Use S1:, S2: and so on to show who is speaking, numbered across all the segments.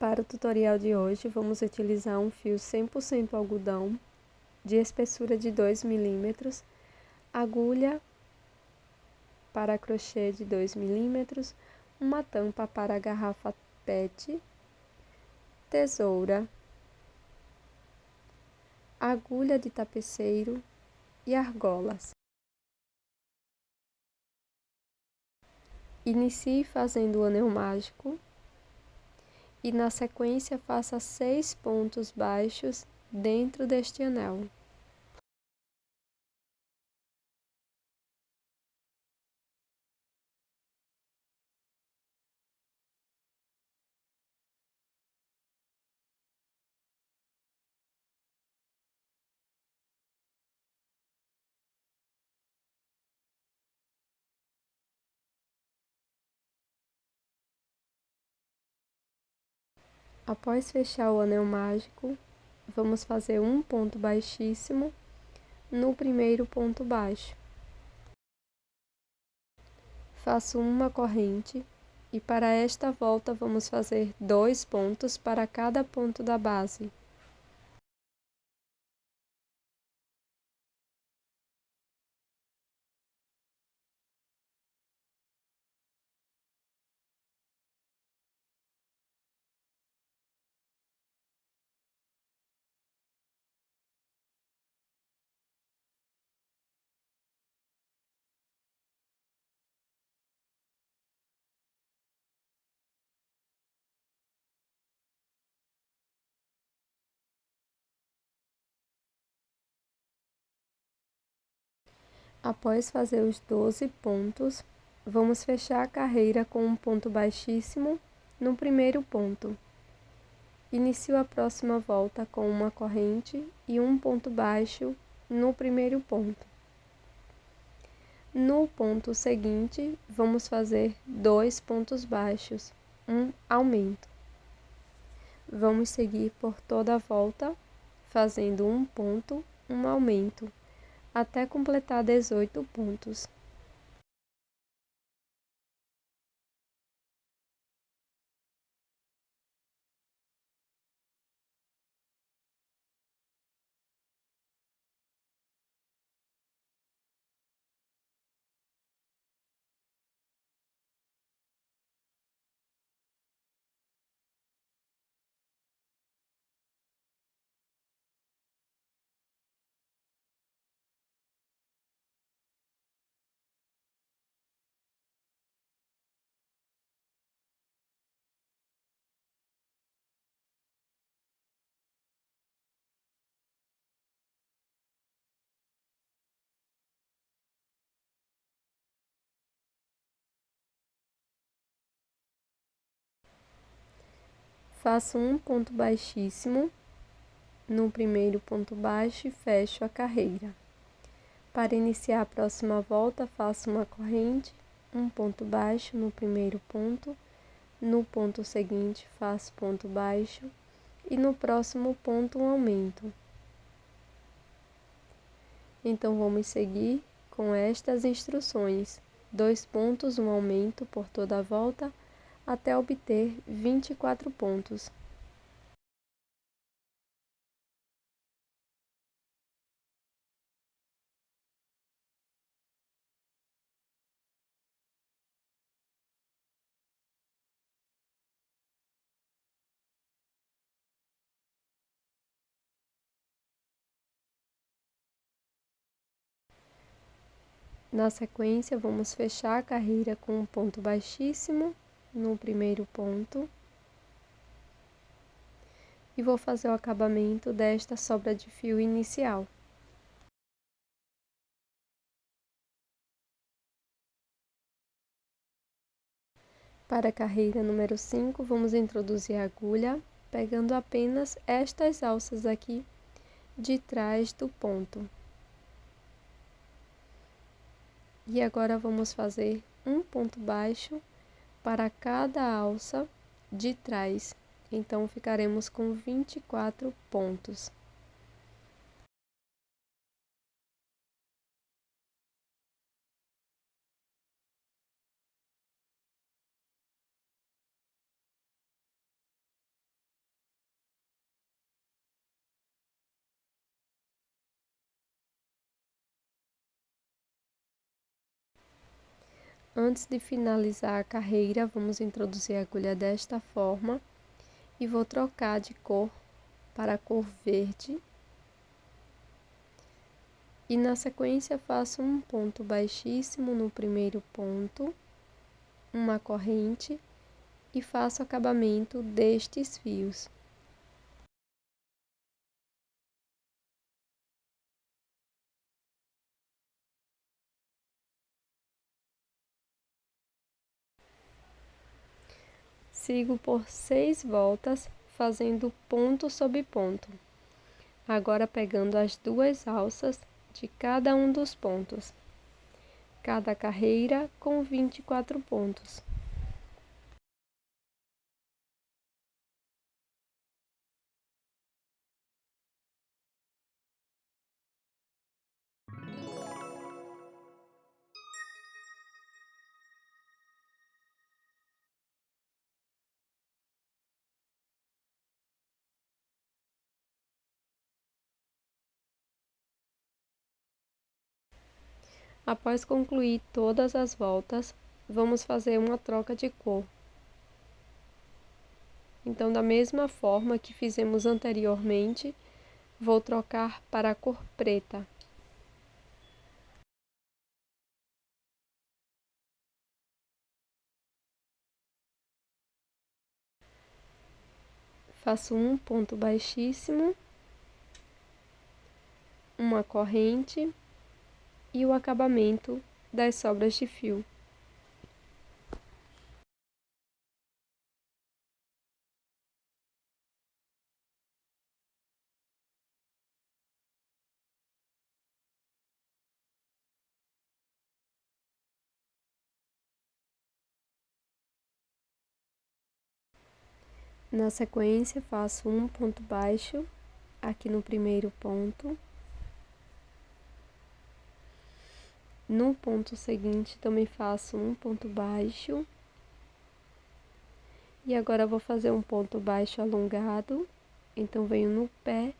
S1: Para o tutorial de hoje, vamos utilizar um fio 100% algodão, de espessura de 2 milímetros, agulha para crochê de 2 milímetros, uma tampa para a garrafa PET, tesoura, agulha de tapeceiro e argolas. Inicie fazendo o anel mágico e na sequência faça 6 pontos baixos dentro deste anel. Após fechar o anel mágico, vamos fazer um ponto baixíssimo no primeiro ponto baixo. Faço uma corrente e para esta volta vamos fazer 2 pontos para cada ponto da base. Após fazer os 12 pontos, vamos fechar a carreira com um ponto baixíssimo no primeiro ponto. Inicio a próxima volta com uma corrente e um ponto baixo no primeiro ponto. No ponto seguinte, vamos fazer 2 pontos baixos, um aumento. Vamos seguir por toda a volta, fazendo um ponto, um aumento, até completar 18 pontos. Faço um ponto baixíssimo no primeiro ponto baixo e fecho a carreira. Para iniciar a próxima volta, faço uma corrente, um ponto baixo no primeiro ponto, no ponto seguinte faço ponto baixo e no próximo ponto um aumento. Então vamos seguir com estas instruções: 2 pontos, um aumento por toda a volta, até obter 24 pontos. Na sequência, vamos fechar a carreira com um ponto baixíssimo no primeiro ponto. E vou fazer o acabamento desta sobra de fio inicial. Para a carreira número 5, vamos introduzir a agulha, pegando apenas estas alças aqui de trás do ponto. E agora vamos fazer um ponto baixo para cada alça de trás. Então, ficaremos com 24 pontos. Antes de finalizar a carreira, vamos introduzir a agulha desta forma e vou trocar de cor para a cor verde. E na sequência faço um ponto baixíssimo no primeiro ponto, uma corrente e faço o acabamento destes fios. Sigo por 6 voltas, fazendo ponto sobre ponto. Agora pegando as 2 alças de cada um dos pontos. Cada carreira com 24 pontos. Após concluir todas as voltas, vamos fazer uma troca de cor. Então, da mesma forma que fizemos anteriormente, vou trocar para a cor preta. Faço um ponto baixíssimo, uma corrente e o acabamento das sobras de fio. Na sequência, faço um ponto baixo aqui no primeiro ponto. No ponto seguinte, também faço um ponto baixo. E agora vou fazer um ponto baixo alongado. Então, venho no pé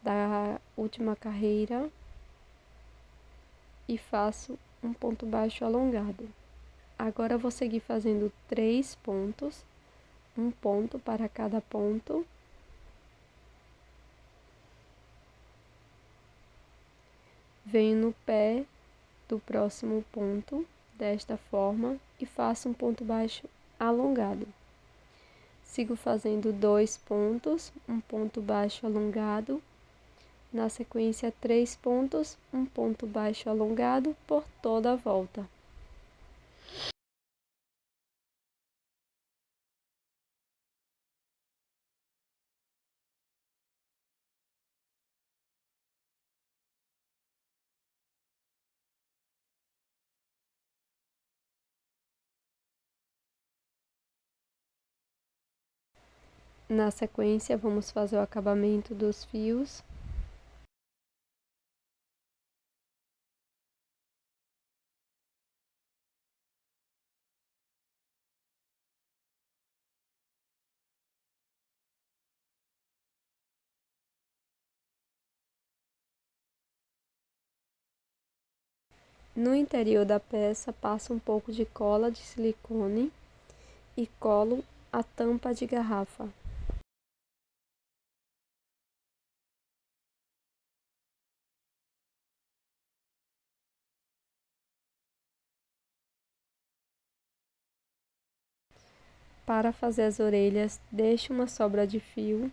S1: da última carreira e faço um ponto baixo alongado. Agora, vou seguir fazendo 3 pontos. Um ponto para cada ponto. Venho no pé do próximo ponto, desta forma, e faço um ponto baixo alongado. Sigo fazendo 2 pontos, um ponto baixo alongado. Na sequência, 3 pontos, um ponto baixo alongado por toda a volta. Na sequência, vamos fazer o acabamento dos fios. No interior da peça, passo um pouco de cola de silicone e colo a tampa de garrafa. Para fazer as orelhas, deixo uma sobra de fio,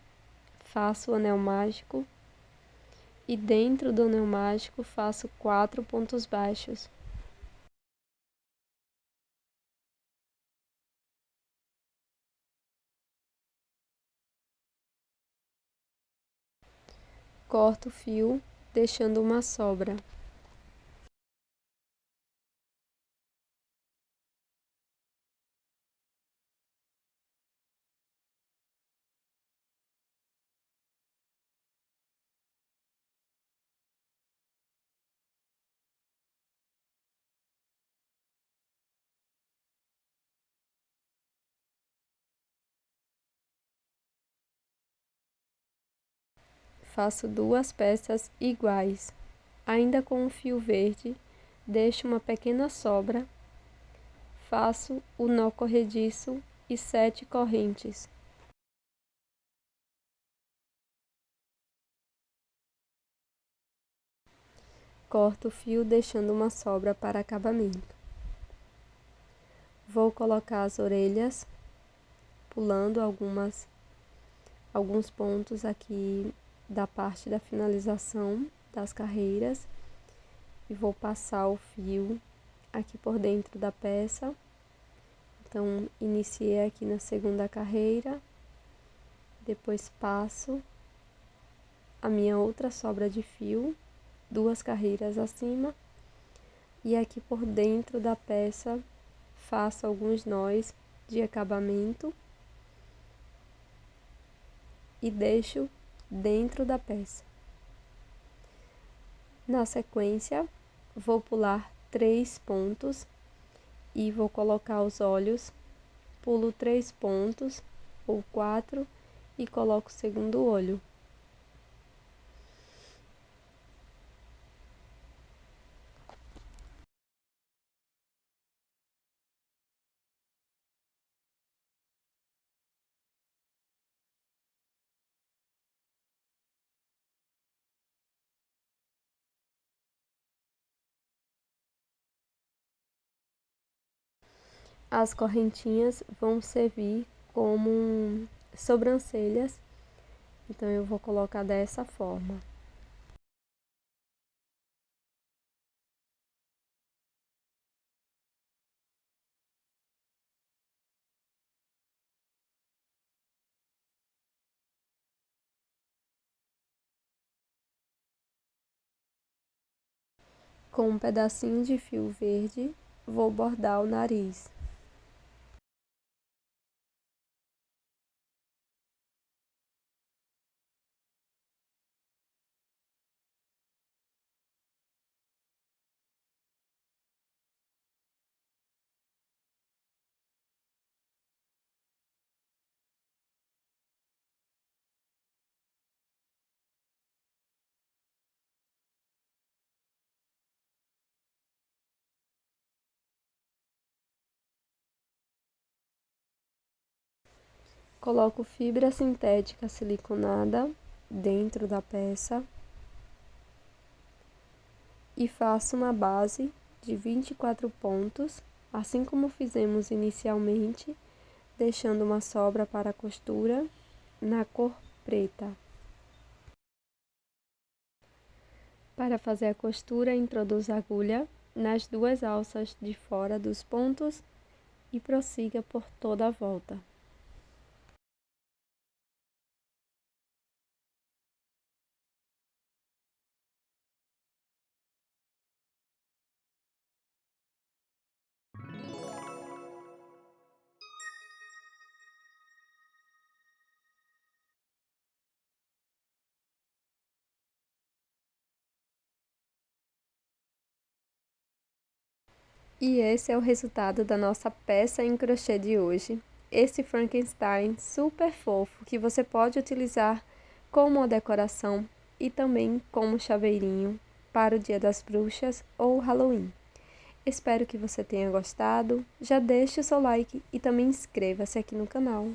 S1: faço o anel mágico e dentro do anel mágico faço 4 pontos baixos. Corto o fio, deixando uma sobra. Faço 2 peças iguais. Ainda com o fio verde, deixo uma pequena sobra faço o nó corrediço e 7 correntes. Corto o fio deixando uma sobra para acabamento. Vou colocar as orelhas, pulando alguns pontos aqui da parte da finalização das carreiras e vou passar o fio aqui por dentro da peça. Então, iniciei aqui na segunda carreira, depois passo a minha outra sobra de fio, 2 carreiras acima, e aqui por dentro da peça faço alguns nós de acabamento e deixo dentro da peça. Na sequência, vou pular 3 pontos e vou colocar os olhos, pulo 3 pontos ou 4 e coloco o segundo olho. As correntinhas vão servir como sobrancelhas, então eu vou colocar dessa forma. Com um pedacinho de fio verde, vou bordar o nariz. Coloco fibra sintética siliconada dentro da peça e faço uma base de 24 pontos, assim como fizemos inicialmente, deixando uma sobra para a costura na cor preta. Para fazer a costura, introduza a agulha nas 2 alças de fora dos pontos e prossiga por toda a volta. E esse é o resultado da nossa peça em crochê de hoje. Esse Frankenstein super fofo que você pode utilizar como uma decoração e também como chaveirinho para o Dia das Bruxas ou Halloween. Espero que você tenha gostado. Já deixe o seu like e também inscreva-se aqui no canal.